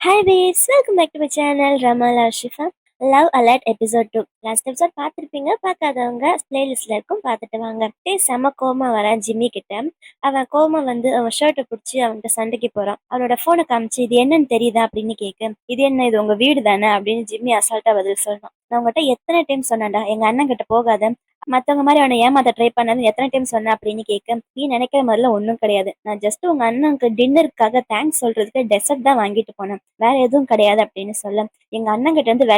Hi babes, welcome back to my channel Ramala Shifa. Love alert episode 2 last episode பார்த்துருப்பீங்க. பார்க்காதவங்க பிளேலிஸ்ட்ல இருக்கும், பார்த்துட்டு வாங்க. செம கோமா வரான் ஜிம்மி கிட்ட. அவன் கோமா வந்து அவன் ஷர்ட்டை பிடிச்சி அவன்கிட்ட சண்டைக்கு போறான். அவனோட போனை காமிச்சு இது என்னன்னு தெரியுதா அப்படின்னு கேட்க, இது என்ன, இது உங்க வீடு தானே அப்படின்னு ஜிம்மி அசால்ட்டா பதில் சொல்லணும். நான் உங்ககிட்ட எத்தனை டைம் சொன்னேன்டா எங்க அண்ணன் கிட்ட போகாத, மத்தவங்க மாதிரி அவனை ஏமாத்த ட்ரை பண்ணாது எத்தனை டைம் சொன்ன அப்படின்னு கேட்க, நீ நினைக்கிற மாதிரிலாம் ஒன்றும் கிடையாது. நான் ஜஸ்ட் உங்க அண்ணனுக்கு டின்னருக்காக தேங்க்ஸ் சொல்றதுக்கு டெசர்ட் தான் வாங்கிட்டு போனேன், வேற எதுவும் கிடையாது அப்படின்னு சொல்ல, எங்க அண்ணன் கிட்ட இருந்து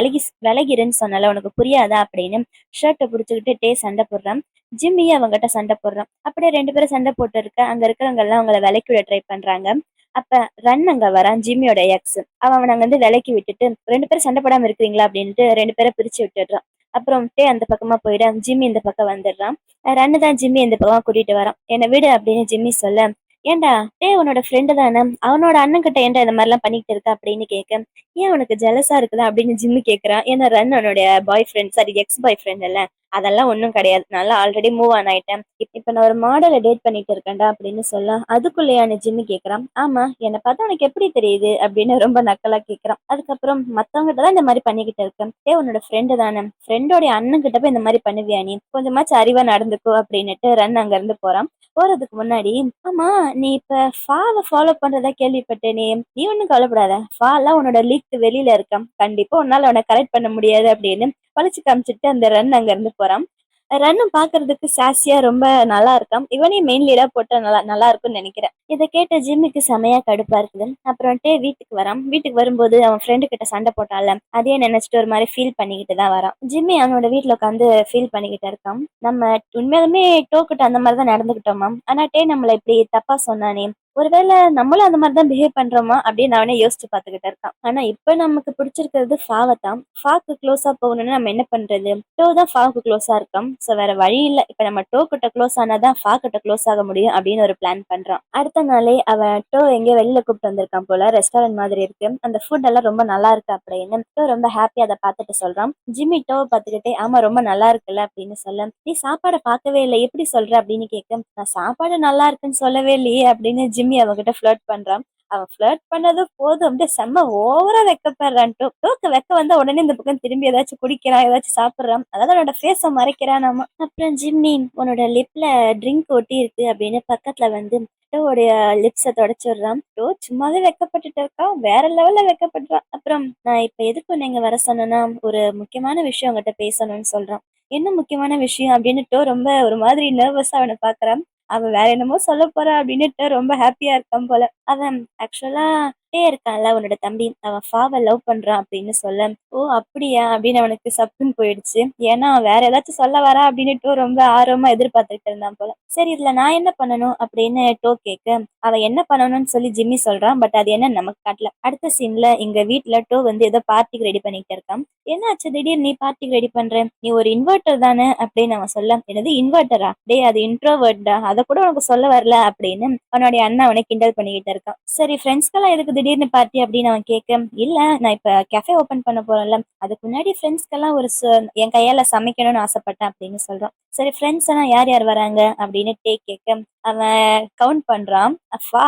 விலகிருன்னு சொன்னால உனக்கு புரியாதா அப்படின்னு ஷர்ட்டை பிடிச்சிக்கிட்டு சண்டை போடுறான். ஜிம்மியும் அவங்ககிட்ட சண்டை போடுறான். அப்படியே ரெண்டு பேரும் சண்டை போட்டு இருக்க அங்க இருக்கிறவங்க எல்லாம் அவங்கள விலக்கி விட ட்ரை பண்றாங்க. அப்ப ரன் அங்க வரான், ஜிம்மியோட எக்ஸ். அவன் அங்க வந்து விலக்கி விட்டுட்டு ரெண்டு பேரும் சண்டை போடாம இருக்கிறீங்களா அப்படின்ட்டு ரெண்டு பேரை பிரிச்சு விட்டுடுறான். அப்புறம் அந்த பக்கமா போயிட ஜிம்மி இந்த பக்கம் வந்துடுறான். ரன்னு தான் ஜிம்மி இந்த பக்கமா கூட்டிட்டு வரான். என்னை விடு அப்படின்னு ஜிம்மி சொல்ல, ஏன்டா உன்னோட ஃப்ரெண்டு தானே, அவனோட அண்ணன் கிட்ட ஏன்டா இந்த மாதிரிலாம் பண்ணிட்டு இருக்க அப்படின்னு கேட்க, ஏன் உனக்கு ஜெலஸா இருக்குதா அப்படின்னு ஜிம்மி கேட்கறான். ஏன்னா ரன் அவனுடைய பாய் ஃப்ரெண்ட், சாரி எக்ஸ் பாய் ஃப்ரெண்ட் இல்ல. அதெல்லாம் ஒன்றும் கிடையாது, நல்லா ஆல்ரெடி மூவ் ஆன் ஆயிட்டேன். இப்ப நான் ஒரு மாடலை டேட் பண்ணிட்டு இருக்கேன்டா அப்படின்னு சொல்ல, அதுக்குள்ளேயான ஜிம்மி கேட்கறான். ஆமா, என்னை பார்த்தா உனக்கு எப்படி தெரியுது அப்படின்னு ரொம்ப நக்கலா கேட்கறான். அதுக்கப்புறம் மத்தவங்கிட்ட தான் இந்த மாதிரி பண்ணிக்கிட்டு இருக்கேன். உன்னோட ஃப்ரெண்டு தானே, ஃப்ரெண்டோடைய அண்ணன் கிட்ட போய் இந்த மாதிரி பண்ணுவியா, நீ கொஞ்சமாச்சும் அறிவா நடந்துக்கோ அப்படின்னுட்டு ரன் அங்க இருந்து போறான். போறதுக்கு முன்னாடி, ஆமா நீ இப்ப ஃபாவை ஃபாலோ பண்றதா கேள்விப்பட்டேனே, நீ ஒன்னும் கவலைப்படாத, ஃபாலாம் உன்னோட லீக் வெளியில இருக்கான், கண்டிப்பா உன்னால அவனை கரெக்ட் பண்ண முடியாது அப்படின்னு பழிச்சு காமிச்சிட்டு அந்த ரன் அங்க இருந்து போறான். ரன்னும் பாக்குறதுக்கு சாசியா ரொம்ப நல்லா இருக்கான். இவனையும் மெயின் லீடா போட்டா நல்லா நல்லா இருக்கும்னு நினைக்கிறேன். இதை கேட்ட ஜிம்மிக்கு செமையா கடுப்பா இருக்குது. அப்புறம்ட்டே வீட்டுக்கு வரான். வீட்டுக்கு வரும்போது அவன் ஃப்ரெண்டு கிட்ட சண்டை போட்டான்ல, அதே நினைச்சிட்டு ஒரு மாதிரி ஃபீல் பண்ணிக்கிட்டு தான் வரான். ஜிம்மி அவனோட வீட்டுல உட்காந்து ஃபீல் பண்ணிக்கிட்டு இருக்கான். நம்ம உண்மையாலுமே டோக்கிட்ட அந்த மாதிரி தான் நடந்துகிட்டோமா, ஆனா நம்மள இப்படி தப்பா சொன்னானே, ஒருவேளை நம்மளும் அந்த மாதிரிதான் பிஹேவ் பண்றோமா அப்படின்னு அவனே யோசிச்சு பாத்துக்கிட்டு இருக்கான். ஆனா இப்ப நமக்கு பிடிச்சிருக்கிறது ஃபாவை தான். ஃபாக்கு க்ளோஸா போகணும்னு நம்ம என்ன பண்றது, டோ தான் ஃபாவுக்கு க்ளோஸா இருக்கோம். சோ வேற வழி இல்ல, இப்ப நம்ம டோ கிட்ட க்ளோஸ் ஆனாதான் ஃபா கிட்ட க்ளோஸ் ஆக முடியும் அப்படின்னு ஒரு பிளான் பண்றான். அடுத்த நாளே அவன் டோ எங்கேயோ வெளியில கூப்பிட்டு வந்திருக்கான் போல, ரெஸ்டாரண்ட் மாதிரி இருக்கு. அந்த ஃபுட் எல்லாம் ரொம்ப நல்லா இருக்கு அப்படின்னு டோ ரொம்ப ஹாப்பியா அதை பார்த்துட்டு சொல்றான். ஜிம்மி டோவை பார்த்துக்கிட்டே, ஆமா ரொம்ப நல்லா இருக்குல்ல அப்படின்னு சொல்ல, நீ சாப்பாடை பார்க்கவே இல்லை எப்படி சொல்ற அப்படின்னு கேட்க, நான் சாப்பாடு நல்லா இருக்குன்னு சொல்லவே இல்லையே அப்படின்னு ஜிம்மி அவகிட்ட ஃபிளர்ட் பண்றான். அவன் ஃபிளர்ட் பண்ணது போதும், அப்படியே செம்ம ஓவரா வெக்கப்படுறான். டோக்கு வெக்க வந்தா உடனே இந்த பக்கம் திரும்பி ஏதாச்சும் குடிக்கிறான், ஏதாச்சும் சாப்பிடுறான், அதாவது அவனோட ஃபேஸ மறைக்கிறான் நாம. அப்புறம் ஜிம்மி, உன்னோட லிப்ல ட்ரிங்க் ஒட்டி இருக்கு அப்படின்னு பக்கத்துல வந்து டோடைய லிப்ஸை தொடச்சிடுறான். டோ சும்மாவே வெக்கப்பட்டுட்டு இருக்கான், வேற லெவல்ல வெக்கப்படுறான். அப்புறம் நான் இப்ப எதுக்கு நீங்க வர சொன்னேன்னா, ஒரு முக்கியமான விஷயம் உங்ககிட்ட பேசணும்னு சொல்றான். என்ன முக்கியமான விஷயம் அப்படின்னு டோ ரொம்ப ஒரு மாதிரி நர்வஸா அவனை பாக்குறான். அவன் வேற என்னமோ சொல்ல போறா அப்படின்னுட்டு ரொம்ப ஹாப்பியா இருக்கான் போல. அவன் ஆக்சுவலா இருக்கான்ல உன்னோட தம்பி, அவன் ஃபாவை லவ் பண்றான் அப்படின்னு சொல்ல, ஓ அப்படியா அப்படின்னு அவனுக்கு சப்புன்னு போயிடுச்சு. ஏன்னா வேற ஏதாச்சும் சொல்ல வரா அப்படின்னுட்டு ரொம்ப ஆர்வமா எதிர்பார்த்துட்டு இருந்தான் போல. சரி இதுல நான் என்ன பண்ணணும் அப்படின்னு டோ கேட்க, அவன் என்ன பண்ணணும்னு சொல்லி ஜிம்மி சொல்றான். பட் அது என்ன நமக்கு காட்டல. அடுத்த சீன்ல எங்க வீட்டுல டோ வந்து ஏதோ பார்ட்டிக்கு ரெடி பண்ணிட்டு இருக்கான். என்னாச்சு திடீர்னு நீ பார்ட்டிக்கு ரெடி பண்ற, நீ ஒரு இன்வெர்டர் தானே அப்படின்னு அவன் சொல்ல, என்னது இன்வெர்டரா, அது இன்ட்ரோவர்ட்டா, அதை கூட உனக்கு சொல்ல வரல அப்படின்னு அவனுடைய அண்ணன் அவனை கிண்டல் பண்ணிக்கிட்டு இருக்கான். சரி ஃப்ரெண்ட்ஸ்க்கெல்லாம் எதுக்கு திடீர்னு பார்ட்டி அப்படின்னு அவன் கேட்க, இல்ல நான் இப்ப கெஃபே ஓபன் பண்ண போறேன்ல, அதுக்கு முன்னாடி ஃப்ரெண்ட்ஸ்க்கெல்லாம் ஒரு என் கையால சமைக்கணும்னு ஆசைப்பட்டேன் அப்படின்னு சொல்றான். சரி ஃப்ரெண்ட்ஸ் எல்லாம் யார் யார் வராங்க அப்படின்னு கேட்க, அவன் கவுண்ட் பண்றான். ஃபா,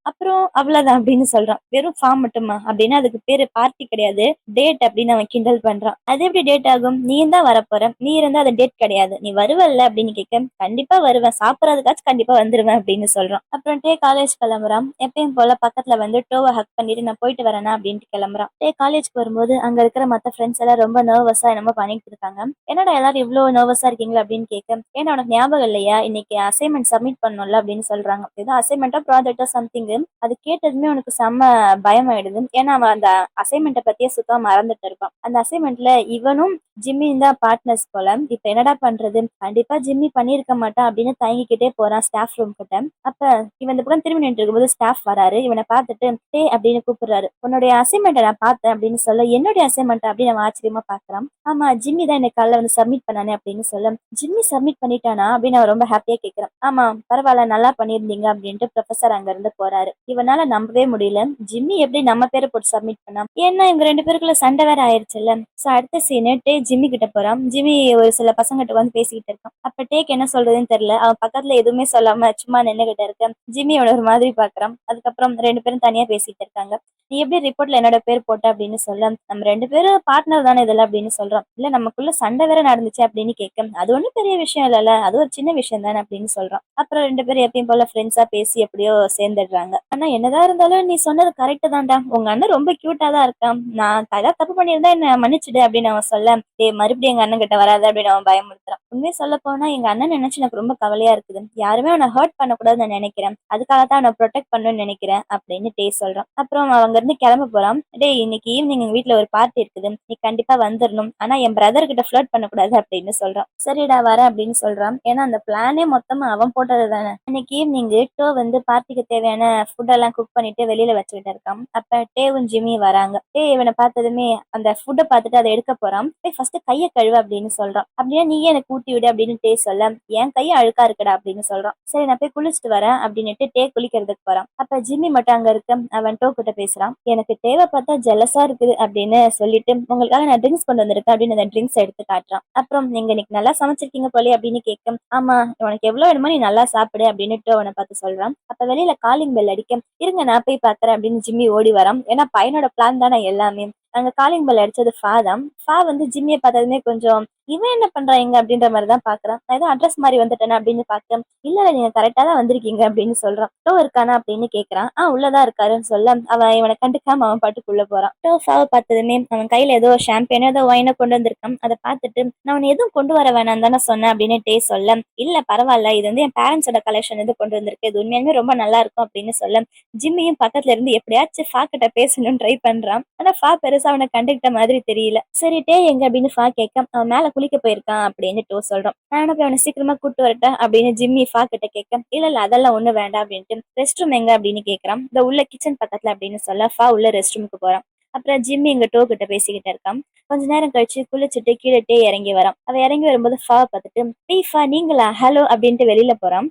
அப்புறம் அவ்வளவுதான் அப்படின்னு சொல்றான். வெறும் ஃபா மட்டுமா அப்படின்னா அதுக்கு பேரு பார்ட்டி கிடையாது, டேட் அப்படின்னு அவன் கிண்டல் பண்றான். அது எப்படி டேட் ஆகும், நீ தான் வரப்போற, நீ இருந்தா அது டேட் கிடையாது, நீ வருவல்ல அப்படின்னு கேட்க, கண்டிப்பா வருவேன், சாப்பிடறதுக்காச்சும் கண்டிப்பா வந்துருவேன் அப்படின்னு சொல்றான். அப்புறம் காலேஜ் கிளம்புறான். எப்பயும் போல பக்கத்துல வந்து டோவை ஹக் பண்ணிட்டு நான் போயிட்டு வரேனா அப்படின்ட்டு கிளம்புறான். காலேஜ்க்கு வரும்போது அங்க இருக்கிற மத்த ஃப்ரெண்ட்ஸ் எல்லாம் ரொம்ப நர்வஸா என்னமோ பண்ணிட்டு இருக்காங்க. என்னடா எல்லாரும் இவ்வளவு நர்வஸா இருக்கீங்களா அப்படின்னு கேட்க, ஏன்னா உனக்கு ஞாபகம் இல்லையா இன்னைக்கு அசைன்மெண்ட் சப்மிட் பண்ணணும்ல அப்படின்னு சொல்றாங்க. ஏதோ அசைன்மெண்டா ப்ராஜெக்டா சம்திங். அது கேட்டதுமே உனக்கு செம்ம பயம் ஆயிடுது. ஏன்னா அவன் அந்த அசைன்மெண்ட்டை பத்தியே சுத்தமா மறந்துட்டு இருப்பான். அந்த அசைன்மெண்ட்ல இவனும் ஜிம்மியும் தான் பார்ட்னர்ஸ் போல. இப்ப என்னடா பண்றது, கண்டிப்பா ஜிம்மி பண்ணிருக்க மாட்டான் அப்படின்னு தயங்கிக்கிட்டே போறான் ஸ்டாஃப் ரூம் கிட்ட. அப்ப இவன் இந்த பக்கம் திரும்பி நின்று இருக்கும்போது ஸ்டாஃப் வராரு. இவனை பார்த்துட்டு அப்படின்னு கூப்பிடுறாரு. உன்னுடைய அசைன்மெண்ட்டை நான் பார்த்தேன் அப்படின்னு சொல்ல, என்னுடைய அசைன்மெண்ட் அப்படின்னு அவன் ஆச்சரியமா பாக்குறான். ஆமா ஜிம்மி தான் எனக்கு காலைல வந்து சப்மிட் பண்ணானே அப்படின்னு சொல்ல, ஜிம்மி சப்மிட் பண்ணிட்டானா அப்படின்னு அவன் ரொம்ப ஹாப்பியா கேட்கிறான். ஆமா பரவாயில்ல நல்லா பண்ணிருந்தீங்க அப்படின்ட்டு ப்ரொஃபசர் அங்க இருந்து போறாரு. இவனால நம்பவே முடியல, ஜிம்மி எப்படி நம்ம பேரை போட்டு சப்மிட் பண்ணா, ஏன்னா இவங்க ரெண்டு பேருக்குள்ள சண்டை வேற ஆயிருச்சுல்ல. சோ அடுத்த சீனு ஜிம்மி கிட்ட போறான். ஜிம்மி ஒரு சில பசங்கிட்ட வந்து பேசிக்கிட்டு இருக்கான். அப்ப என்ன சொல்றதுன்னு தெரியல, அவன் பக்கத்துல எதுவுமே சொல்லாம சும்மா நின்னுகிட்டு இருக்க. ஜிம்மி அவன ஒரு மாதிரி பாக்குறான். அதுக்கப்புறம் ரெண்டு பேரும் தனியா பேசிட்டு பண்ணிட்டு இருக்காங்க. நீ எப்படி ரிப்போர்ட்ல என்னோட பேர் போட்ட அப்படின்னு சொல்ல, நம்ம 2 பேரும் பார்ட்னர் தானே இதுல அப்படின்னு சொல்றோம். இல்ல நமக்குள்ள சண்டை வேற நடந்துச்சு அப்படின்னு கேட்க, அது ஒண்ணும் பெரிய விஷயம் இல்லல்ல, அது ஒரு சின்ன விஷயம் தானே அப்படின்னு சொல்றோம். அப்புறம் 2 பேரும் எப்பயும் போல ஃப்ரெண்ட்ஸா பேசி எப்படியோ சேர்ந்துடுறாங்க. ஆனா என்னதான் இருந்தாலும் நீ சொன்னது கரெக்ட் தான்டா, உங்க அண்ணன் ரொம்ப கியூட்டா தான் இருக்கான், நான் ஏதாவது தப்பு பண்ணியிருந்தா என்ன மன்னிச்சுடு அப்படின்னு அவன் சொல்ல, மறுபடியும் எங்க அண்ணன் கிட்ட வராது அப்படின்னு அவன் பயமுறுத்துறான். உண்மையை சொல்ல போனா எங்க அண்ணன் நினைச்சு எனக்கு ரொம்ப கவலையா இருக்குது. யாருமே அவனை ஹர்ட் பண்ணக்கூடாதுன்னு நான் நினைக்கிறேன், அதுக்காகத்தான் அவனை ப்ரொடெக்ட் பண்ணணும்னு நினைக்கிறேன் அப்படின்னு சொல்றான். அப்புறம் அவங்க இருந்து கிளம்ப போறான். டேய் இன்னைக்கு ஈவினிங் எங்க வீட்ல ஒரு பார்ட்டி இருக்குது, நீ கண்டிப்பா வந்துடணும், ஆனா என் பிரதர் கிட்ட ஃபிளர்ட் பண்ணக்கூடாது அப்படின்னு சொல்றான். சரிடா வரேன் அப்படின்னு சொல்றான். ஏன்னா அந்த பிளானே மொத்தமா அவன் போட்டது தானே. இன்னைக்கு ஈவினிங் டோ பார்ட்டிக்கு தேவையான ஃபுட் எல்லாம் குக் பண்ணிட்டு வெளியில வச்சுக்கிட்டு இருக்கான். அப்ப டேவும் ஜிம்மி வராங்க. இவனை பார்த்ததுமே அந்த ஃபுட்டை பார்த்துட்டு அதை எடுக்க போறான். ஃபர்ஸ்ட் கையை கழுவு அப்படின்னு சொல்றான். அப்படின்னா நீயே எனக்கு ஊட்டி விடு அப்படின்னு சொல்ல, என் கையை அழுக்கா இருக்குடா அப்படின்னு சொல்றான். சரி நான் போய் குளிச்சுட்டு வரேன் அப்படின்னுட்டு குளிக்கிறதுக்கு போறான். அப்ப ஜிம்மி மட்டும் அங்க இருக்க. அவன் டோ கிட்ட பேசுறான். எனக்கு தேவை பார்த்தா ஜெலஸா இருக்குது அப்படின்னு சொல்லிட்டு, உங்களுக்காக நான் ட்ரிங்க்ஸ் கொண்டு வந்திருக்கேன் அப்படின்னு அந்த ட்ரிங்க்ஸ் எடுத்து காட்டுறான். அப்புறம் நீங்க இன்னைக்கு நல்லா சமைச்சிருக்கீங்க போலே அப்படின்னு கேட்க, ஆமா உனக்கு எவ்வளவு வேணுமோ நீ நல்லா சாப்பிடு அப்படின்னுட்டு அவனை பார்த்து சொல்றான். அப்ப வெளியில காலிங் பெல் அடிக்க, இருங்க நான் போய் பாக்குறேன் அப்படின்னு ஜிம்மி ஓடி வரான். ஏன்னா பையனோட பிளான் தானே எல்லாமே. அங்க காலிங் பெல் அடிச்சது ஃபா தான். ஃபா ஜிம்மியை பார்த்ததுமே கொஞ்சம், இவன் என்ன பண்றான் இங்க அப்படின்ற மாதிரி தான் பாக்குறான். நான் ஏதோ அட்ரஸ் மாதிரி வந்துட்டேன் அப்படின்னு பாக்க, இல்ல நீங்க கரெக்டா தான் வந்திருக்கீங்க அப்படின்னு சொல்றான். டோ இருக்கானா அப்படின்னு கேக்குறான். உள்ளதான் இருக்காருன்னு சொல்ல, அவன் இவனை கண்டுக்காம அவன் பாட்டுக்குள்ள போறான். டோ ஃபாவை பார்த்ததுமே அவன் கையில ஏதோ ஷாம்பேன் ஏதோ ஒயினை கொண்டு வந்திருக்கான். அதை பார்த்துட்டு, நான் அவனை எதுவும் கொண்டு வர வேணாம் தானே சொன்னேன் அப்படின்னு சொல்ல, இல்ல பரவாயில்ல, இது என் பேரண்ட்ஸோட கலெக்ஷன் இது கொண்டு வந்திருக்கு, இது உண்மையாலுமே ரொம்ப நல்லா இருக்கும் அப்படின்னு சொல்ல, ஜிம்மியும் பக்கத்துல இருந்து எப்படியாச்சும் ஃபா கிட்ட பேசணும்னு ட்ரை பண்றான். ஆனா ஃபா பெருசா அவனை கண்டுகிட்ட மாதிரி தெரியல. சரி டே எங்க அப்படின்னு ஃபா கேட்க, அவன் மேல குளிக்க போயிருக்கான் அப்படின்னு டோ சொல்றான். நான் போய் அவனை சீக்கிரமா கூட்டு வரட்டேன் அப்படின்னு ஜிம்மி ஃபா கிட்ட கேட்க, இல்ல அதெல்லாம் ஒண்ணு வேண்டாம் அப்படின்ட்டு, ரெஸ்ட் ரூம் எங்க அப்படின்னு கேட்கறான். இந்த உள்ள கிச்சன் பக்கத்துல அப்படின்னு சொல்ல ஃபா உள்ள ரெஸ்ட் ரூமுக்கு போறான். அப்புறம் ஜிம்மி இங்க டோ கிட்ட பேசிக்கிட்டு இருக்கான். கொஞ்ச நேரம் கழிச்சு குளிச்சுட்டு கீழே இறங்கி வரான். அவ இறங்கி வரும்போது ஃபா பார்த்துட்டு, ஃபா நீங்களா ஹலோ அப்படின்ட்டு வெளியில போறான்.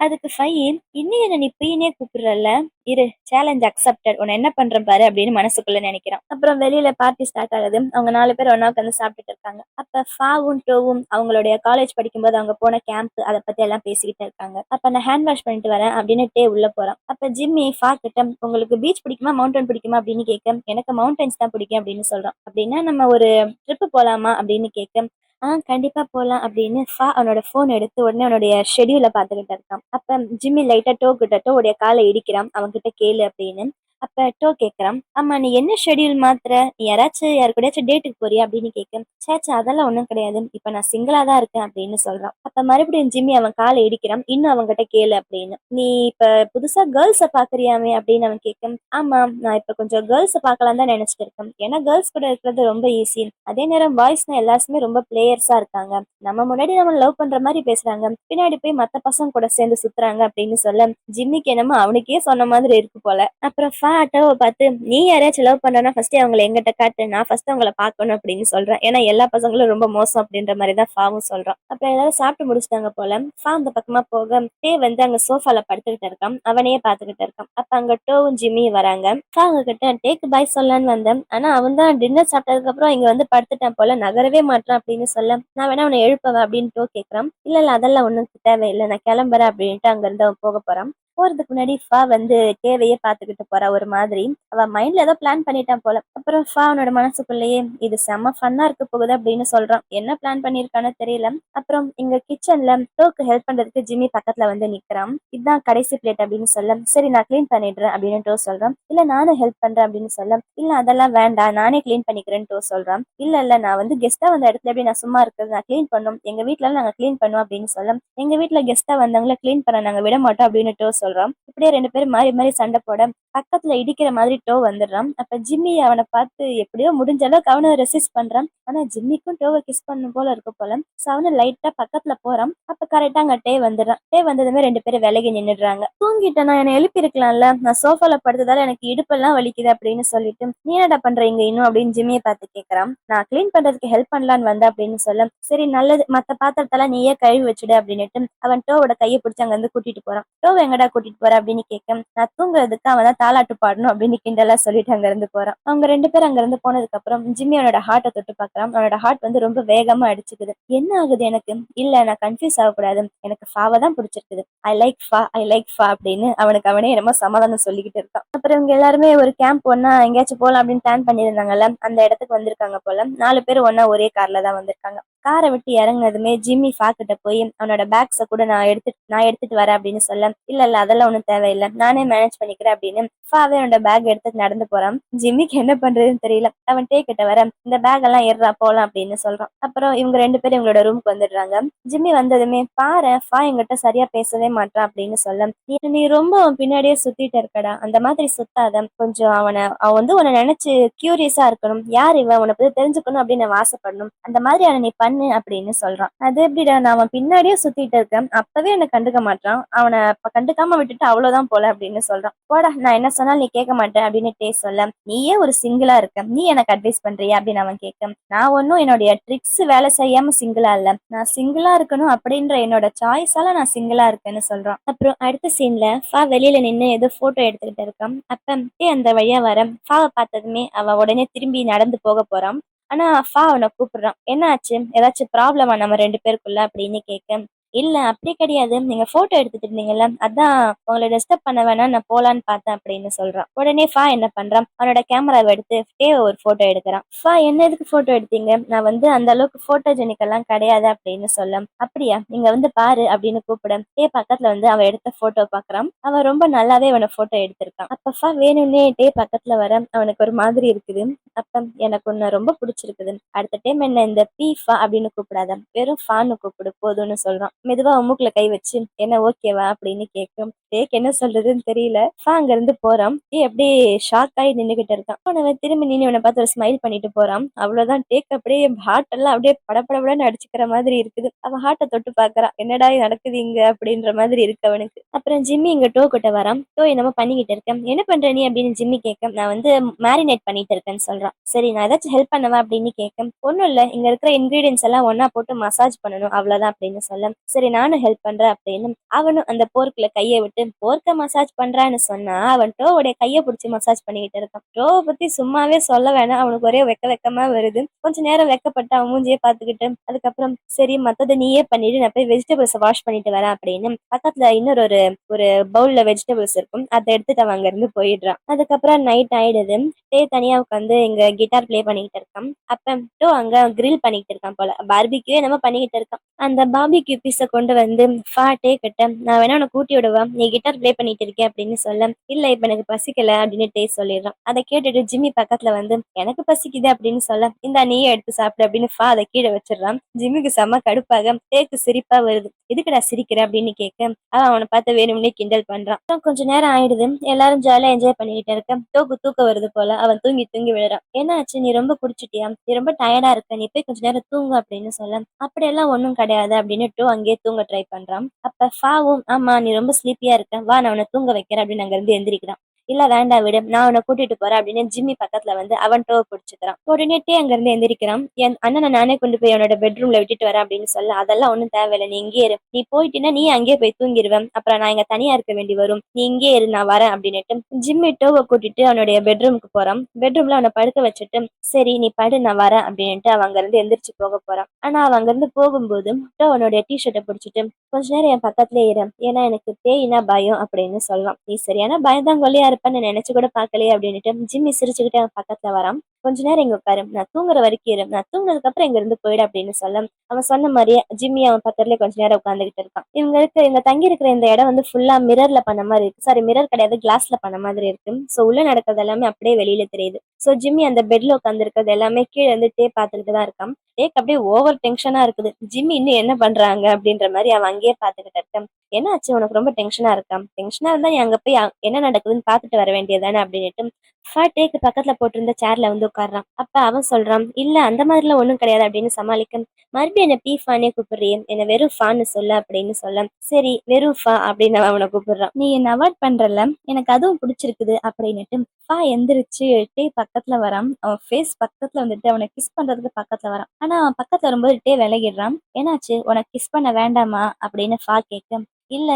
அதுக்கு ஃபைன், இன்னும் என்ன நீ பீனே கூப்பிடுறல்ல, இரு சேலஞ்ச் அக்செப்டட், உன்னை என்ன பண்றேன் பாரு அப்படின்னு மனசுக்குள்ள நினைக்கிறான். அப்புறம் வெளியில பார்ட்டி ஸ்டார்ட் ஆகுது. அவங்க 4 பேர் ஒன்னா உட்காந்து சாப்பிட்டுட்டு இருக்காங்க. அப்ப ஃபாவும் டோவும் அவங்களுடைய காலேஜ் படிக்கும்போது அவங்க போன கேம்ப் அதை பத்தி எல்லாம் பேசிக்கிட்டு இருக்காங்க. அப்ப நான் ஹேண்ட் வாஷ் பண்ணிட்டு வரேன் அப்படின்னு உள்ள போறான். அப்ப ஜிம்மி ஃபா கிட்ட, உங்களுக்கு பீச் பிடிக்குமா மவுண்டன் பிடிக்குமா அப்படின்னு கேட்க, எனக்கு மவுண்டன்ஸ் தான் பிடிக்கும் அப்படின்னு சொல்றான். அப்படின்னா நம்ம ஒரு ட்ரிப் போலாமா அப்படின்னு கேட்க, கண்டிப்பா போலாம் அப்படின்னு அவனோட போன் எடுத்து உடனே அவனுடைய ஷெட்யூலை பார்த்துக்கிட்டு இருக்கான். அப்ப ஜிம்மி லைட்டா டோ கிட்ட டோவுடைய காலை இடிக்கிறான், அவன்கிட்ட கேளு அப்படின்னு. அப்ப டோ கேக்குறான், ஆமா நீ என்ன ஷெட்யூல் மாத்துற, நீ யாரு கூடயாச்சும் டேட்டுக்கு போறியா அப்படின்னு கேட்க, சேச்சா அதெல்லாம் ஒண்ணும் கிடையாது, இப்ப நான் சிங்கிளா தான் இருக்கேன் அப்படின்னு சொல்றான். அப்ப மறுபடியும் ஜிம்மி அவன் காலை இடிக்கிறான், இன்னும் அவன்கிட்ட கேளு அப்படின்னு. நீ இப்ப புதுசா கேர்ள்ஸ பாக்குறியாமே அப்படின்னு அவன் கேட்க, ஆமா நான் இப்ப கொஞ்சம் கேர்ள்ஸ பாக்கலாம் தான் நினைச்சிட்டு இருக்கேன், ஏன்னா கேர்ள்ஸ் கூட இருக்கிறது ரொம்ப ஈஸி, அதே நேரம் பாய்ஸ்னா எல்லாருமே ரொம்ப பிளேயர்ஸா இருக்காங்க, நம்ம முன்னாடி நம்ம லவ் பண்ற மாதிரி பேசுறாங்க, பின்னாடி போய் மத்த பசங்க கூட சேர்ந்து சுத்துறாங்க அப்படின்னு சொல்ல, ஜிம்மிக்கு என்னமோ அவனுக்கே சொன்ன மாதிரி இருக்கு போல. அப்புறம் ஆட்டோவை பார்த்து, நீ யாரையாச்சும் லவ் பண்றனா ஃபர்ஸ்ட் அவங்களை எங்கிட்ட காட்டு, நான் ஃபர்ஸ்ட் அவங்கள பாக்கணும் அப்படின்னு சொல்றேன், ஏன்னா எல்லா பசங்களும் ரொம்ப மோசம் அப்படின்ற மாதிரி தான் ஃபாவும் சொல்றான். அப்புறம் எல்லாரும் சாப்பிட்டு முடிச்சிட்டாங்க போல. ஃபா அந்த பக்கமா போக அங்க சோஃபால படுத்துக்கிட்டு இருக்கான், அவனையே பாத்துக்கிட்டு இருக்கான். அப்ப அங்க டோவும் ஜிம்மியும் வராங்க. ஃபா அவங்க கிட்ட டேக் பாய் சொல்லலான்னு வந்தேன், ஆனா அவன் தான் டின்னர் சாப்பிட்டதுக்கு அப்புறம் இங்க வந்து படுத்துட்டான் போல, நகரவே மாட்டான் அப்படின்னு சொல்ல, நான் வேணா அவனை எழுப்பவா அப்படின்னு டோ கேட்கறான். இல்ல அதெல்லாம் ஒண்ணும் தேவையில்லை, நான் கிளம்புறேன் அப்படின்ட்டு அங்க இருந்து அவன் போக போறான். போறதுக்கு முன்னாடி ஃபா தேவையே பாத்துக்கிட்டு போறா ஒரு மாதிரி. அவ மைண்ட்ல ஏதோ பிளான் பண்ணிட்டான் போல. அப்புறம் ஃபா அவனோட மனசுக்குள்ளேயே இது செம்ம ஃபன்னா இருக்க போகுது அப்படின்னு சொல்றான். என்ன பிளான் பண்ணிருக்கானோ தெரியல. அப்புறம் இங்க கிச்சன்ல டோக்கு ஹெல்ப் பண்றதுக்கு ஜிம்மி பக்கத்துல வந்து நிக்கிறான். இதுதான் கடைசி பிளேட் அப்படின்னு சொல்ல, சரி நான் கிளீன் பண்ணிடுறேன் அப்படின்னு டோ சொல்றான். இல்ல நானும் ஹெல்ப் பண்றேன் அப்படின்னு சொல்ல, இல்ல அதெல்லாம் வேண்டாம் நானே கிளீன் பண்ணிக்கிறேன்னு டோ சொல்றான். இல்ல நான் கெஸ்டா வந்த இடத்துல எப்படி நான் சும்மா இருக்கிறது, நான் கிளீன் பண்ணும், எங்க வீட்ல நாங்க கிளீன் பண்ணுவோம் அப்படின்னு சொல்ல, எங்க வீட்ல கெஸ்டா வந்தவங்கள கிளீன் பண்ண நாங்க விட மாட்டோம் அப்படின்னு டோ சொல்றான். இப்படியே 2 பேரும் மாறி மாறி சண்டை போட பக்கத்துல இடிக்கிற மாதிரி டோ வந்துடுறான். அப்ப ஜிம்மி அவனை பார்த்து எப்படியோ முடிஞ்ச அளவுக்கு அவனை ரெசிஸ்ட் பண்றான். ஆனா ஜிம்மிக்கும் டோவை கிஸ் பண்ணும் போல இருக்க போல. அவனு லைட்டா பக்கத்துல போறான். அப்ப கரெக்டா அங்க வந்துடுறான். வந்ததுமே 2 பேரும் விலகி நின்னுடுறாங்க. தூங்கிட்டேன், நான் என்னை எழுப்பி இருக்கலாம்ல, நான் சோஃபால படுத்ததால எனக்கு இடுப்பெல்லாம் வலிக்குது அப்படின்னு சொல்லிட்டு, நீ என்னடா பண்றீங்க இன்னும் அப்படின்னு ஜிம்மியை பார்த்து கேட்கறான். நான் கிளீன் பண்றதுக்கு ஹெல்ப் பண்ணலான்னு வந்தேன் அப்படின்னு சொல்ல, சரி நல்லது, மத்த பாத்திரத்தெல்லாம் நீயே கழுவி வச்சுடு அப்படின்னுட்டு அவன் டோவோட கையை பிடிச்சி அங்க இருந்து கூட்டிட்டு போறான். டோ எங்கடா கூட்டிட்டு போற அப்படின்னு கேட்க, நான் தூங்குறதுக்கு அவன் தான் தாலாட்டு பாடணும் அப்படின்னு கிண்டலா சொல்லிட்டு அங்க இருந்து போறான். அவங்க 2 பேரும் அங்க இருந்து போனதுக்கு அப்புறம் ஜிம்மி அவனோட ஹார்ட்டை தொட்டு பார்க்கறான். அவனோட ஹார்ட் வந்து ரொம்ப வேகமா அடிச்சுக்குது. என்ன ஆகுது எனக்கு? இல்ல நான் கன்ஃபியூஸ் ஆகக்கூடாது, எனக்கு ஃபாவை தான் பிடிச்சிருக்குது, ஐ லைக் ஃபா அப்படின்னு அவனுக்கு அவனே என்னமோ சமாதானம் சொல்லிக்கிட்டு இருக்கான். அப்புறம் இவங்க எல்லாருமே ஒரு கேம்ப் ஒன்னா எங்கேயாச்சும் போலாம் அப்படின்னு பிளான் பண்ணியிருந்தாங்கல்ல, அந்த இடத்துக்கு வந்திருக்காங்க போல. 4 பேர் ஒன்னா ஒரே கார்ல தான் வந்திருக்காங்க. காரை விட்டு இறங்குனதுமே ஜிம்மி ஃபா கிட்ட போய் அவனோட பேக்ஸை கூட நான் எடுத்துட்டு வரேன் அப்படின்னு சொல்ல, இல்ல இல்ல அதெல்லாம் ஒன்றும் தேவையில்லை, நானே மேனேஜ் பண்ணிக்கிறேன் அப்படின்னு ஃபாவே அவனோட பேக் எடுத்துட்டு நடந்து போறான். ஜிம்மிக்கு என்ன பண்றதுன்னு தெரியல. அவன் டே கிட்ட வர இந்த பேக் எல்லாம் ஏறா போலாம் அப்படின்னு சொல்றான். அப்புறம் இவங்க 2 பேரும் இவங்களோட ரூமுக்கு வந்துடுறாங்க. ஜிம்மி வந்ததுமே பாரு ஃபா என்கிட்ட சரியா பேசவே மாட்டான் அப்படின்னு சொல்ல, நீ ரொம்ப அவன் பின்னாடியே சுத்திட்டு இருக்கடா, அந்த மாதிரி சுத்தாத, கொஞ்சம் அவன் வந்து உன்னை நினைச்சு கியூரியஸா இருக்கணும், யார் இவன் உன்னை பத்தி தெரிஞ்சுக்கணும் அப்படின்னு அவன் ஆசைப்படணும், அந்த மாதிரி அவனை நீ பண்ணு அப்படின்னு சொல்றான். அது எப்படிடா, நான் அவன் பின்னாடியே சுத்திட்டு இருக்கேன், அப்பவே என்னை கண்டுக்க மாட்டான், அவனை கண்டுக்காம விட்டுட்டு அவ்வளவுதான் போல அப்படின்னு சொல்றான். போடா, நான் என்ன சொன்னாலும் நீ கேட்க மாட்டேன் அப்படின்னு டே சொல்ல, நீயே ஒரு சிங்கிளா இருக்க, நீ எனக்கு அட்வைஸ் பண்றியா அப்படின்னு அவன் கேட்க, நான் ஒன்னும் என்னுடைய ட்ரிக்ஸ் வேலை செய்யாம சிங்கிளா இல்ல, நான் சிங்கிளா இருக்கணும் அப்படின்ற என்னோட சாய்ஸால நான் சிங்கிளா இருக்கேன்னு சொல்றான். அப்புறம் அடுத்த சீன்ல ஃபா வெளியில நின்று ஏதோ போட்டோ எடுத்துக்கிட்டு இருக்கான். அப்ப டே அந்த வழியா வர ஃபாவை பார்த்ததுமே அவன் உடனே திரும்பி நடந்து போக போறான். ஆனா ஃபா அவனை கூப்பிடுறான். என்ன ஆச்சு, ஏதாச்சும் ப்ராப்ளமா நம்ம 2 பேருக்குள்ள அப்படின்னு கேட்க, இல்ல அப்படி கிடையாது, நீங்க போட்டோ எடுத்துட்டு இருந்தீங்கல்ல, அதான் உங்களை டிஸ்டர்ப் பண்ண வேணாம் நான் போலான்னு பார்த்தேன் அப்படின்னு சொல்றான். உடனே ஃபா என்ன பண்றான், அவனோட கேமராவை எடுத்து டேவை ஒரு போட்டோ எடுக்கிறான். ஃபா என்ன எதுக்கு போட்டோ எடுத்தீங்க, நான் வந்து அந்த அளவுக்கு போட்டோஜெனிக் எல்லாம் கிடையாது அப்படின்னு சொல்ல, அப்படியா நீங்க வந்து பாரு அப்படின்னு கூப்பிட டே பக்கத்துல வந்து அவன் எடுத்த போட்டோ பாக்குறான். அவன் ரொம்ப நல்லாவே அவனை போட்டோ எடுத்திருக்கான். அப்ப ஃபா வேணும்னே டே பக்கத்துல வர அவனுக்கு ஒரு மாதிரி இருக்குது. அப்ப எனக்கு உன்னை ரொம்ப பிடிச்சிருக்குது, அடுத்த டைம் என்ன இந்த பி ஃபா அப்படின்னு கூப்பிடாத, வெறும் ஃபான்னு கூப்பிடு போதும்னு சொல்றான். மெதுவா மூக்குல கை வச்சு என்ன ஓகேவா அப்படின்னு கேட்கும். டேக் என்ன சொல்றதுன்னு தெரியல. ஃபா அங்க இருந்து போறான். அப்படியே ஷாக் ஆகி நின்னுகிட்டு இருக்கான். அவன் திரும்பி நின்று இவனை பார்த்து ஒரு ஸ்மைல் பண்ணிட்டு போறான். அவ்வளவுதான், டேக் அப்படியே ஹார்ட் எல்லாம் அப்படியே படபடபடன்னு அடிச்சுக்கிற மாதிரி இருக்குது. அவன் ஹார்ட்டை தொட்டு பாக்குறான். என்னடா இது நடக்குது இங்க அப்படின்ற மாதிரி இருக்கு அவனுக்கு. அப்புறம் ஜிம்மி இங்க டோ கிட்ட வரான். டோ என்னமோ பண்ணிக்கிட்டு இருக்கேன், என்ன பண்ற நீ அப்படின்னு ஜிம்மி கேட்க, நான் வந்து மேரினேட் பண்ணிட்டு இருக்கேன்னு சொல்றான். சரி நான் ஏதாச்சும் ஹெல்ப் பண்ணவா அப்படின்னு கேட்க, ஒன்னும் இல்ல, இங்க இருக்கிற இன்கிரீடியன்ஸ் எல்லாம் ஒன்னா போட்டு மசாஜ் பண்ணணும் அவ்வளவுதான் அப்படின்னு சொல்ல, சரி நானும் ஹெல்ப் பண்றேன் அப்படின்னு அவனும் அந்த போர்க்குல கையை விட்டு போர்க்க மசாஜ் பண்றான்னு சொன்னா அவன் டோவுடைய கையை பிடிச்சி மசாஜ் பண்ணிக்கிட்டு இருக்கான். டோவை பத்தி சும்மாவே சொல்ல வேணாம், அவனுக்கு ஒரே வெக்கமா வருது. கொஞ்ச நேரம் வெக்கப்பட்டு அவன் மூஞ்சியே பாத்துக்கிட்டு அதுக்கப்புறம் சரி மத்ததை நீயே பண்ணிட்டு நான் போய் வெஜிடபிள்ஸ் வாஷ் பண்ணிட்டு வரேன் அப்படின்னு பக்கத்துல இன்னொரு ஒரு ஒரு பவுல்ல வெஜிடபிள்ஸ் இருக்கும், அதை எடுத்துட்டு அவன் அங்க இருந்து போயிடுறான். அதுக்கப்புறம் நைட் ஆயிடுது. டே தனியா உட்காந்து இங்க கிட்டார் ப்ளே பண்ணிக்கிட்டு இருக்கான். அப்ப டோ அங்க கிரில் பண்ணிக்கிட்டு இருக்கான் போல, பார்பிக்யூ நம்ம பண்ணிக்கிட்டு இருக்கான். அந்த பார்பிக்யூ பீஸை கொண்டு வந்து ஃபா டே கிட்ட, நான் வேணா உனக்கு கூட்டி விடுவா, நீ கிட்டார் ப்ளே பண்ணிட்டு இருக்கேன் அப்படின்னு சொல்ல, இல்ல இப்ப எனக்கு பசிக்கல அப்படின்னு டே சொல்லிடுறான். அதை கேட்டுட்டு ஜிம்மி பக்கத்துல வந்து எனக்கு பசிக்குது அப்படின்னு சொல்ல, இந்த நீயே எடுத்து சாப்பிடு அப்படின்னு ஃபா அதை கீழே வச்சிடறான். ஜிம்மிக்கு செம்ம கடுப்பாக டேக்கு சிரிப்பா வருது. எதுக்குடா சிரிக்கிற அப்படின்னு கேட்க அவன் அவனை பார்த்து வேணும்னே கிண்டல் பண்றான். அப்புறம் கொஞ்ச நேரம் ஆயிடுது. எல்லாரும் ஜாலியா என்ஜாய் பண்ணிக்கிட்டு இருக்க. டோக்கு தூக்கம் வருது போல, அவன் தூங்கி தூங்கி விழுறான். என்ன ஆச்சு, நீ ரொம்ப குடிச்சிட்டியா, நீ ரொம்ப டயர்டா இருக்க, நீ போய் கொஞ்ச நேரம் தூங்கு அப்படின்னு சொல்ல, அப்படியெல்லாம் ஒண்ணும் கிடையாது அப்படின்னு டோ அங்கேயே தூங்க ட்ரை பண்றான். அப்ப ஃபாவும் ஆமா நீ ரொம்ப ஸ்லீப்பியா இருக்க, வா நான் அவனை தூங்க வைக்கிறேன் அப்படின்னு அங்க இருந்து எந்திரிக்கிறான். இல்ல வேண்டாம் விடு, நான் அவனை கூட்டிட்டு போறேன் அப்படின்னு ஜிம்மி பக்கத்துல வந்து அவன் டோ பிடிச்சுக்கிறான். உடனே டே அங்க இருந்து எந்திரிக்கிறான். என் அண்ணனை நானே கொண்டு போய் அவனோட பெட்ரூம்ல விட்டுட்டு வரேன் அப்படின்னு சொல்ல, அதெல்லாம் ஒண்ணும் தேவையில்லை, நீ இங்கே இரு, நீ போயிட்டீன்னா நீ அங்கேயே போய் தூங்கிடுவேன், அப்புறம் நான் இங்க தனியா இருக்க வேண்டி வரும், நீ இங்கே இரு நான் வரேன் அப்படின்னுட்டு ஜிம்மி டோவை கூட்டிட்டு அவனுடைய பெட்ரூமுக்கு போறான். பெட்ரூம்ல அவனை படுக்க வச்சுட்டு சரி நீ படு நான் வரேன் அப்படின்ட்டு அவன் அங்க இருந்து எந்திரிச்சு போக போறான். ஆனா அவன் அங்க இருந்து போகும்போது டோ அவனுடைய டிஷர்ட்டை பிடிச்சிட்டு கொஞ்ச நேரம் என் பக்கத்துலயே இரு, ஏன்னா எனக்கு பேயினா பயம் அப்படின்னு சொல்லலாம், நீ சரியான பயந்தான் கொல்லியா இருப்பேன்னு நினைச்சு கூட பாக்கலையே அப்படின்னுட்டு ஜிம்மி சிரிச்சுக்கிட்டு அவன் பக்கத்துல வரான். கொஞ்ச நேரம் இங்க உட்காரு, நான் தூங்குற வரைக்கும் இரு, நான் தூங்குனதுக்கு அப்புறம் இங்க இருந்து போயிடு அப்படின்னு சொல்ல, அவன் சொன்ன மாதிரியே ஜிம்மி அவன் பக்கத்துலயே கொஞ்ச நேரம் உட்காந்துகிட்டு இருக்கான். இவங்க தங்கி இருக்கிற இந்த இடம் வந்து ஃபுல்லா மிரர்ல பண்ண மாதிரி இருக்கு, சாரி மிரர் கிடையாது கிளாஸ்ல பண்ண மாதிரி இருக்கு. சோ உள்ள நடக்கிறது எல்லாமே அப்படியே வெளியில தெரியுது. சோ ஜிம்மி அந்த பெட்ல உட்காந்து இருக்கிறது எல்லாமே கீழே இருந்து டே பார்த்துக்கிட்டு தான் இருக்கான். டேக் அப்படியே ஓவர் டென்ஷனா இருக்குது. ஜிம்மி இன்னும் என்ன பண்றாங்க அப்படின்ற மாதிரி அவன் அங்கேயே பார்த்துக்கிட்டு இருக்கான். என்ன ஆச்சு உனக்கு ரொம்ப டென்ஷனா இருக்கா, டென்ஷனா இருந்தா நீ அங்க போய் என்ன நடக்குதுன்னு பார்த்துட்டு வர வேண்டியதானே அப்படின்னுட்டு டேக்கு பக்கத்துல போட்டிருந்த சேர்ல வந்து உட்கார்றான். அப்ப அவன் சொல்றான், இல்ல அந்த மாதிரிலாம் ஒண்ணும் கிடையாது அப்படின்னு சமாளிக்க, மறுபடியும் என்ன பி ஃபானே கூப்பிடுறியே, என்ன வெறும் ஃபான்னு சொல்ல அப்படின்னு சொல்ல, சரி வெறும் ஃபா அப்படின்னு அவனை கூப்பிடுறான். நீ என்ன அவாய்ட் பண்றல, எனக்கு அதுவும் பிடிச்சிருக்குது அப்படின்னுட்டு ஃபா எந்திரிச்சு டே பக்கத்துல வரான். அவன் ஃபேஸ் பக்கத்துல வந்துட்டு அவனை கிஸ் பண்றதுக்கு பக்கத்துல வரான். ஆனா அவன் பக்கத்துல வரும்போது டே விலகிடுறான். என்னாச்சு உனக்கு கிஸ் பண்ண வேண்டாமா அப்படின்னு ஃபா கேட்க, இல்ல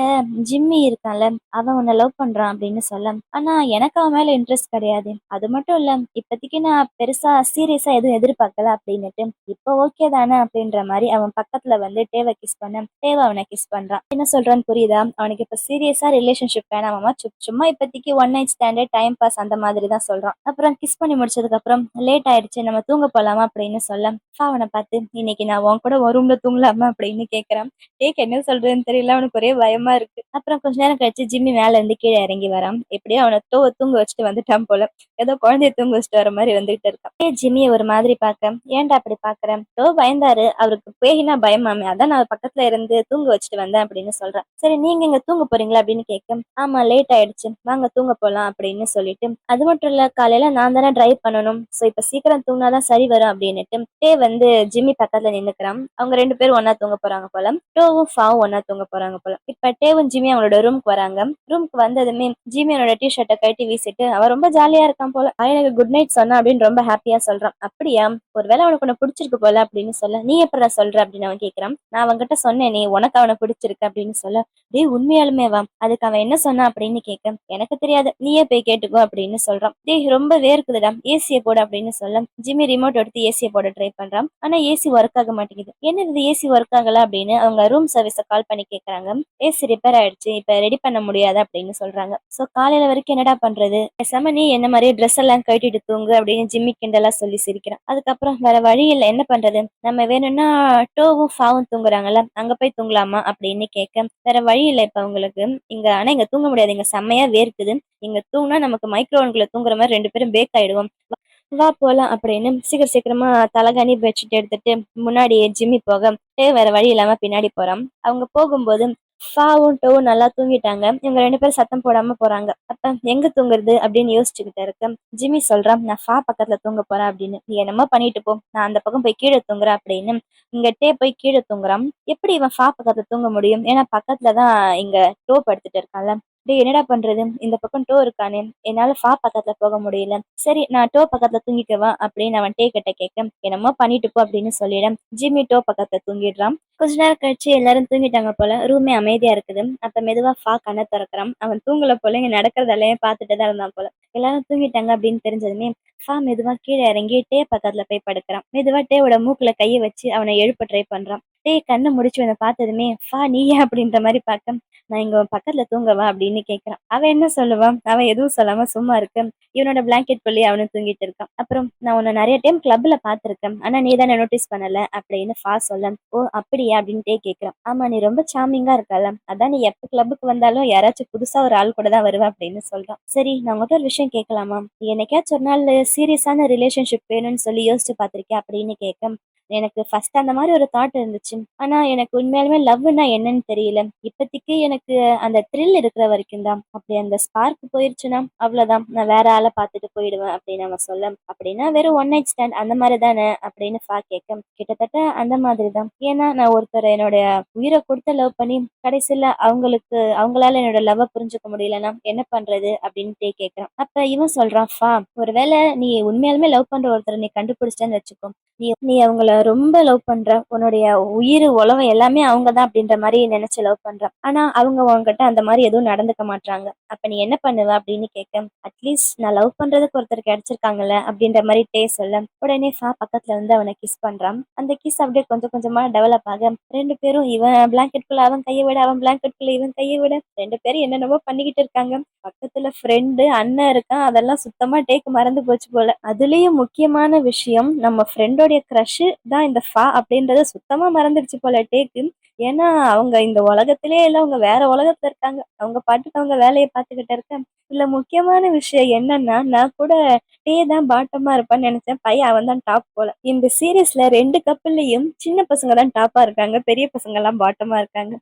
ஜிம்மி இருக்கான்ல, அவன் உன்ன லவ் பண்றான் அப்படின்னு சொல்ல. ஆனா எனக்கு அவன் மேல இன்ட்ரெஸ்ட் கிடையாது. அது மட்டும் இல்ல, இப்போதைக்கு நான் பெருசா சீரியஸா எதுவும் எதிர்பார்க்கல அப்படின்னுட்டு, இப்போ ஓகே தானே அப்படின்ற மாரி அவன் பக்கத்துல வந்து டேவ கிஸ் பண்ண, தேவ அவன கிஸ் பண்றான். என்ன சொல்றான்னு புரியுதா? அவனுக்கு இப்ப சீரியஸா ரிலேஷன்ஷிப் வேணாமாமா. சும்மா இப்போதைக்கு one night stand, time pass அந்த மாதிரி தான் சொல்றான். அப்புறம் கிஸ் பண்ணி முடிச்சதுக்கு அப்புறம் லேட் ஆயிடுச்சு, நம்ம தூங்க போலாமா அப்படின்னு சொல்ல, அவனை பார்த்து இன்னைக்கு நான் உன் கூட ஒரு ரூம்ல தூங்கலாமா அப்படின்னு கேக்குறான். டேக் என்ன சொல்றதுன்னு தெரியல. அவனுக்கு ஒரே பயமா இருக்கு. அப்புறம் கொஞ்ச நேரம் கழிச்சு ஜிம்மி மேல இருந்து கீழ இறங்கி வரான். எப்படியோ அவன தூங்க வச்சுட்டு வந்துட்டான் போல. ஏதோ குழந்தைய தூங்க வச்சுட்டு வர மாதிரி வந்துகிட்டு இருக்கான். ஜிம்மிய ஒரு மாதிரி பார்க்க, ஏன்டா அப்படி பாக்குறேன்? பயந்தாரு. அவருக்கு பேய்னா பயமாமே. அதான் நான் பக்கத்துல இருந்து தூங்க வச்சுட்டு வந்தேன் அப்படின்னு சொல்றேன். சரி நீங்க இங்க தூங்க போறீங்களா அப்படின்னு கேட்க, ஆமா லேட் ஆயிடுச்சு, வாங்க தூங்க போலாம் அப்படின்னு சொல்லிட்டு, அது மட்டும் இல்ல காலையில நான் தானே டிரைவ் பண்ணணும். சோ இப்ப சீக்கிரம் தூங்கினாதான் சரி வரும் அப்படின்னுட்டு டே வந்து ஜிம்மி பக்கத்துல நின்னுக்கிறான். அவங்க ரெண்டு பேரும் ஒன்னா தூங்க போறாங்க போல. டோவும் ஃபாவும் ஒன்னா தூங்க போறாங்க போல. இப்ப டேவும் ஜிம்மி அவனோட ரூமுக்கு வராங்க. ரூமுக்கு வந்ததுமே ஜிம்மி அவனோட டிஷர்ட்டை கழட்டி வீசிட்டு அவன் ரொம்ப ஜாலியா இருக்கான் போல. எனக்கு குட் நைட் சொன்னா அப்படின்னு ரொம்ப ஹாப்பியா சொல்றான். அப்படியா, ஒருவேளை அவனுக்கு உன்னை பிடிச்சிருக்கு போல அப்படின்னு சொல்ல, நீ எப்படா சொல்ற அப்படின்னு அவன் கேக்குறான். நான் அவன்கிட்ட சொன்னேனே உனக்கு அவனை பிடிச்சிருக்கு அப்படின்னு சொல்ல, டேய் உண்மையாலுமேவா? அதுக்கு அவன் என்ன சொன்னான் அப்படின்னு கேட்க, எனக்கு தெரியாது, நீயே போய் கேட்டுக்கோ அப்படின்னு சொல்றான். டேய் ரொம்ப வேர்க்குதுடா, ஏசியை போடு அப்படின்னு சொல்ல, ஜிம்மி ரிமோட் எடுத்து ஏசியை போட ட்ரை பண்றான். ஆனா ஏசி ஒர்க் ஆக மாட்டேங்குது. என்ன இது ஏசி ஒர்க் ஆகல அப்படின்னு அவங்க ரூம் சர்வீஸ கால் பண்ணி கேக்குறாங்க. ஏசி ரிப்பேர் ஆயிடுச்சு, இப்ப ரெடி பண்ண முடியாது அப்படின்னு சொல்றாங்க. சோ காலையில வரைக்கும் என்னடா பண்றது? பேசாம நீ என்ன மாதிரி ட்ரெஸ் எல்லாம் கட்டிட்டு தூங்கு அப்படின்னு ஜிம்மி கிண்டலா சொல்லி சிரிக்கிறான். அதுக்கப்புறம் வேற வழி இல்ல, என்ன பண்றது, நம்ம வேணும்னா டோவும் ஃபாவும் தூங்குறாங்கல்ல, அங்க போய் தூங்கலாமா அப்படின்னு கேட்க, வேற வழி இல்ல இப்ப உங்களுக்கு இங்க. ஆனா இங்க தூங்க முடியாது, இங்க செம்மையா வேர்க்குது. இங்க தூங்கினா நமக்கு மைக்ரோவன்குள்ள தூங்குற மாதிரி ரெண்டு பேரும் பேக் ஆயிடுவோம். வா போலாம் அப்படின்னு சீக்கிரம் சீக்கிரமா தலகாணி பெட்ஷீட் எடுத்துட்டு முன்னாடி ஜிம்மி போக, வேற வழி இல்லாம பின்னாடி போறான். அவங்க போகும்போது ஃபாவும் டோவும் நல்லா தூங்கிட்டாங்க. இவங்க ரெண்டு பேரும் சத்தம் போடாம போறாங்க. அப்ப எங்க தூங்குறது அப்படின்னு யோசிச்சுக்கிட்டு இருக்க, ஜிம்மி சொல்றான், நான் ஃபா பக்கத்துல தூங்க போறேன் அப்படின்னு. நீ என்னமோ பண்ணிட்டு போ, நான் அந்த பக்கம் போய் கீழே தூங்குறேன் அப்படின்னு இங்க டே போய் கீழே தூங்குறான். எப்படி இவன் ஃபா பக்கத்துல தூங்க முடியும்? ஏன்னா பக்கத்துலதான் இங்க டோ படுத்துட்டு இருக்கான்ல. டேய் என்னடா பண்றது, இந்த பக்கம் டோ இருக்கானே, என்னால ஃபா பக்கத்துல போக முடியல. சரி நான் டோ பக்கத்துல தூங்கிக்கவா அப்படின்னு அவன் டே கிட்ட கேட்க, என்னமோ பண்ணிட்டு போ அப்படின்னு சொல்லிட ஜிம்மி டோ பக்கத்துல தூங்கிடுறான். கொஞ்ச நேரம் கழிச்சு எல்லாரும் தூங்கிட்டாங்க போல. ரூமே அமைதியா இருக்குது. அப்ப மெதுவா ஃபா கண்ணை திறக்கிறான். அவன் தூங்கல போல, இங்க நடக்கிறதெல்லாம் பார்த்துட்டு தான் இருந்தான் போல. எல்லாரும் தூங்கிட்டாங்க அப்படின்னு தெரிஞ்சதுமே ஃபா மெதுவா கீழே இறங்கி டே பக்கத்துல போய் படுக்கிறான். மெதுவா டேவோட மூக்குல கையை வச்சு அவனை எழுப்ப ட்ரை பண்றான். டே கண்ணை முடிச்சு அவனை பார்த்ததுமே ஃபா நீயா அப்படின்ற மாதிரி பார்க்க, நான் இங்க உன் பக்கத்துல தூங்கவா அப்படின்னு கேட்கறான். அவன் என்ன சொல்லுவான்? அவன் எதுவும் சொல்லாம சும்மா இருக்க இவனோட பிளாங்கெட் புள்ளி அவனும் தூங்கிட்டு இருக்கான். அப்புறம் நான் உன்னை நிறைய டைம் கிளப்ல பாத்திருக்கேன், ஆனா நீ தானே நோட்டீஸ் பண்ணல அப்படின்னு ஃபா சொல்ல, ஓ அப்படியா அப்படின்ட்டே கேட்கறான். ஆமா நீ ரொம்ப சாமிங்கா இருக்கல, அதான் நீ எப்ப கிளப்புக்கு வந்தாலும் யாராச்சும் புதுசா ஒரு ஆள் கூட தான் வருவ அப்படின்னு சொல்றான். சரி நான் உங்ககிட்ட ஒரு விஷயம் கேட்கலாமா? நீ என்னைக்காச்சும் ஒரு நாள் சீரியஸான ரிலேஷன்ஷிப் வேணும்னு சொல்லி யோசிச்சு பாத்திருக்கேன் அப்படின்னு கேட்க, எனக்கு ஃபர்ஸ்ட் அந்த மாதிரி ஒரு தாட் இருந்துச்சு. ஆனா எனக்கு உண்மையாலுமே லவ்னா என்னன்னு தெரியல. இப்போதைக்கு எனக்கு அந்த த்ரில் இருக்கிற வரைக்கும் தான். அப்படி அந்த ஸ்பார்க் போயிருச்சுன்னா அவ்வளவுதான், நான் வேற ஆளை பார்த்துட்டு போயிடுவேன் அப்படின்னு அவன் சொல்ல, அப்படின்னா வெறும் ஒன் நைட் ஸ்டாண்ட் அந்த மாதிரி தானே அப்படின்னு ஃபா கேட்க, கிட்டத்தட்ட அந்த மாதிரி தான். ஏன்னா நான் ஒருத்தர் என்னுடைய உயிரை கொடுத்து லவ் பண்ணி கடைசியில அவங்களால என்னோட லவ்வை புரிஞ்சுக்க முடியலன்னா என்ன பண்றது அப்படின்னு கேட்கறான். அப்ப இவன் சொல்றான், ஃபா ஒருவேளை நீ உண்மையாலுமே லவ் பண்ற ஒருத்தரை நீ கண்டுபிடிச்சிட்டேன்னு வச்சுக்கோ, நீ அவங்கள ரொம்ப லவ் பண்ற, உன்னுடைய உயிர் உலகம் எல்லாமே அவங்கதான் அப்படின்ற மாதிரி நினைச்சு லவ் பண்ற. ஆனா அவங்க உன்கிட்ட அந்த மாதிரி எதுவும் நடந்துக்க மாட்டாங்க. அப்ப நீ என்ன பண்ணுவ அப்படின்னு கேட்க, அட்லீஸ்ட் நான் லவ் பண்றதுக்கு ஒருத்தர் கிடைச்சிருக்காங்கல்ல அப்படின்ற மாதிரி டே சொல்ல, உடனே ஃபா பக்கத்துல இருந்து அவனை கிஸ் பண்றான். அந்த கிஸ் அப்படியே கொஞ்சம் கொஞ்சமா டெவலப் ஆக ரெண்டு பேரும் இவன் பிளாங்கெட்குள்ள அவன் கையை விட, அவன் பிளாங்கெட்குள்ள இவன் கையை விட ரெண்டு பேரும் என்னென்னமோ பண்ணிக்கிட்டு இருக்காங்க. பக்கத்துல ஃப்ரெண்டு அண்ணன் இருக்கான், அதெல்லாம் சுத்தமா டேக்கு மறந்து போச்சு போல. அதுலயும் முக்கியமான விஷயம், நம்ம ஃப்ரெண்டோடைய க்ரஷ் தான் இந்த ஃபா அப்படின்றத சுத்தமா மறந்துடுச்சு போல டேக்கு. ஏன்னா அவங்க இந்த உலகத்திலே இல்ல, அவங்க வேற உலகத்துல இருக்காங்க. அவங்க பாட்டுக்கு அவங்க வேலையை பார்த்துக்கிட்டு இருக்க. இதுல முக்கியமான விஷயம் என்னன்னா, நான் கூட டே தான் பாட்டமா இருப்பான்னு நினைச்சேன். பையன் அவன் தான் டாப் போல. இந்த சீரீஸ்ல ரெண்டு கப்பல்லையும் சின்ன பசங்க தான் டாப்பா இருக்காங்க, பெரிய பசங்க எல்லாம் பாட்டமா இருக்காங்க.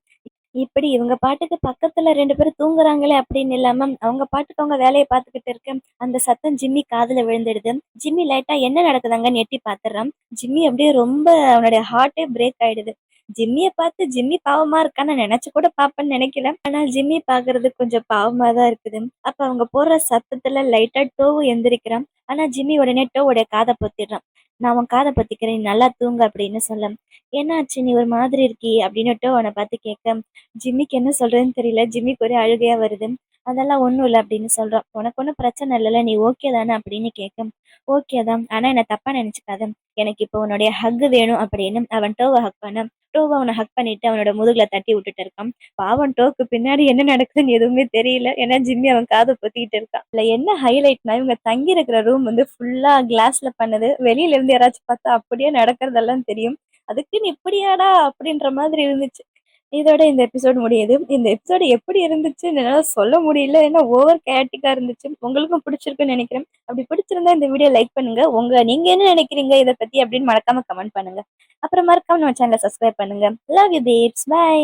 இப்படி இவங்க பாட்டுக்கு பக்கத்துல ரெண்டு பேரும் தூங்குறாங்களே அப்படின்னு இல்லாம அவங்க பாட்டுக்கு அவங்க வேலையை பார்த்துக்கிட்டு இருக்க, அந்த சத்தம் ஜிம்மி காதுல விழுந்துடுது. ஜிம்மி லைட்டா என்ன நடக்குதாங்கன்னு எட்டி பாத்துறான். ஜிம்மி அப்படியே ரொம்ப அவனுடைய ஹார்ட்டே பிரேக் ஆயிடுது. ஜிம்மியை பார்த்து ஜிம்மி பாவமா இருக்கான்னு நினைச்சு கூட பாப்பேன்னு நினைக்கல. ஆனா ஜிம்மி பாக்குறது கொஞ்சம் பாவமா தான் இருக்குது. அப்ப அவங்க போடுற சத்தத்துல லைட்டா டோவும் எந்திரிக்கிறான். ஆனா ஜிம்மி உடனே டோவுடைய காதை பொத்திடுறான். நான் உன் காதை பொத்திக்கிறேன், நீ நல்லா தூங்கு அப்படின்னு சொல்ல, என்னாச்சு நீ ஒரு மாதிரி இருக்கியே அப்படின்னுட்டு அவனை பார்த்து கேட்க, ஜிம்மிக்கு என்ன சொல்றதுன்னு தெரியல. ஜிம்மிக்கு ஒரே அழுகையா வருது. அதெல்லாம் ஒண்ணும் இல்லை அப்படின்னு சொல்றான். உனக்கு ஒன்றும் பிரச்சனை இல்லைல்ல, நீ ஓகே தானே அப்படின்னு கேட்க, ஓகே தான், ஆனா என்ன தப்பா நினைச்சுக்காத, எனக்கு இப்போ உன்னுடைய ஹக் வேணும் அப்படின்னு அவன் டோவை ஹக் பண்ண, டோவை அவனை ஹக் பண்ணிட்டு அவனோட முதுகுல தட்டி விட்டுட்டு இருக்கான். பாவம் டோக்கு பின்னாடி என்ன நடக்குதுன்னு எதுவுமே தெரியல. ஏன்னா ஜிம்மி அவன் காதை பொத்திக்கிட்டு இருக்கான். இதுல என்ன ஹைலைட்னா, இவங்க தங்கி இருக்கிற ரூம் வந்து ஃபுல்லா கிளாஸ்ல பண்ணது. வெளியில இருந்து யாராச்சும் பார்த்தா அப்படியே நடக்கிறதெல்லாம் தெரியும். அதுக்குன்னு இப்படியாடா அப்படின்ற மாதிரி இருந்துச்சு. இதோட இந்த எபிசோட் முடியுது. இந்த எபிசோடு எப்படி இருந்துச்சுன்னு என்னால சொல்ல முடியல. ஏன்னா ஓவர் கேட்டிக்கா இருந்துச்சு. உங்களுக்கும் பிடிச்சிருக்குன்னு நினைக்கிறேன். அப்படி பிடிச்சிருந்தா இந்த வீடியோ லைக் பண்ணுங்க. நீங்க என்ன நினைக்கிறீங்க இத பத்தி அப்படின்னு மறக்காம கமெண்ட் பண்ணுங்க. அப்புறம் மறக்காம நம்ம சேனலை சப்ஸ்கிரைப் பண்ணுங்க. Love you babes. பை.